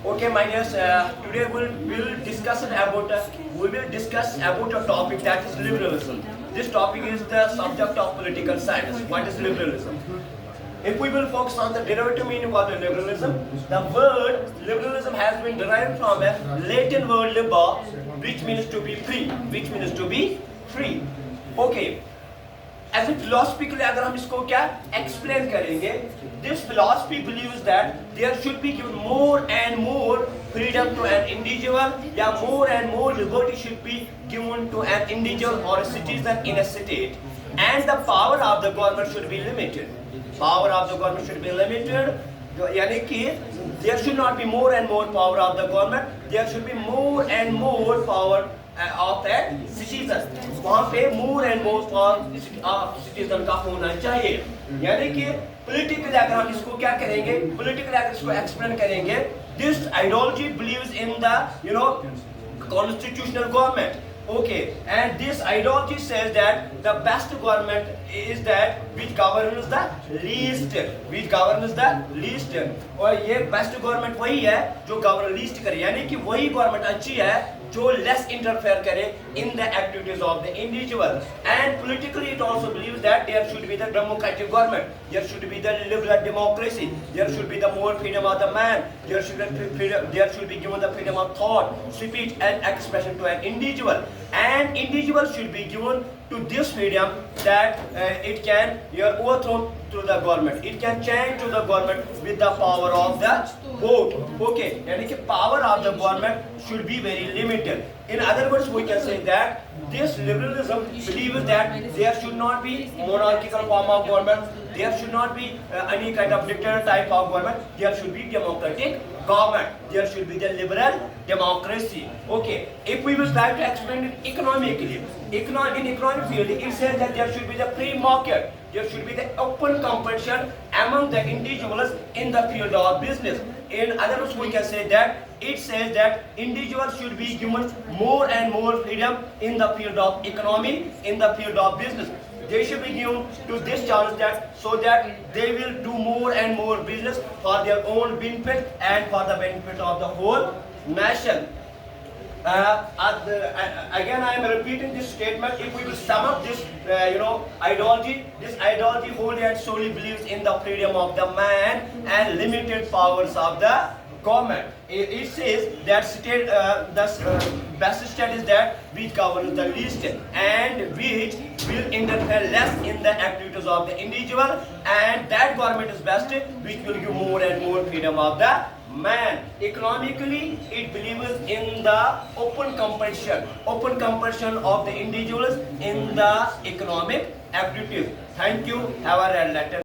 Okay, my dears, today we'll discuss about a topic that is liberalism. This topic is the subject of political science. What is liberalism? If we will focus on the derivative meaning of the liberalism, the word liberalism has been derived from a Latin word liber, which means to be free. Okay. As a philosophically अगर हम इसको क्या explain करेंगे, this philosophy believes that there should be given more and more freedom to an individual, या more and more liberty should be given to an individual or a citizen in a state, and the power of the government should be limited. Power of the government should be limited. यानी कि there should not be more and more power of the government, there should be more and more power of a citizen. वहाँ पे more and more of citizen का होना चाहिए. यानी कि politically अगर हम इसको क्या करेंगे, politically अगर इसको explain करेंगे, this ideology believes in the constitutional government. Okay, and this ideology says that the best government is that which governs the least. और ये best government वही है जो govern least करे, यानी कि वही government अच्छी है जो less interfere करे in the activities of the individual. And politically it also believes that there should be the democratic government, there should be the liberal democracy, there should be the more freedom of the man, there should be given the freedom of thought, speech and expression to an individual. And individual should be given to this freedom that it can overthrow to the government, it can change to the government with the power of the vote. Okay, यानी कि power of the government should be very limited. In other words, we can say that this liberalism believes that there should not be monarchical form of government, there should not be any kind of dictator type of government, there should be democratic government, there should be the liberal democracy. Okay, if we will try to explain it economically, in economic field, it says that there should be the free market, there should be the open competition among the individuals in the field of business. In other words, we can say that it says that individuals should be given more and more freedom in the field of economy, in the field of business. They should be given to this chance that so that they will do more and more business for their own benefit and for the benefit of the whole nation. Again, I am repeating this statement. If we will sum up this, ideology, this ideology wholly and solely believes in the freedom of the man and limited powers of the government. It says that the best state is that which governs the least and which will interfere less in the activities of the individual, and that government is best which will give more and more freedom of the man. Economically, it believes in the open competition of the individuals in the economic activities. Thank you. Have a red letter.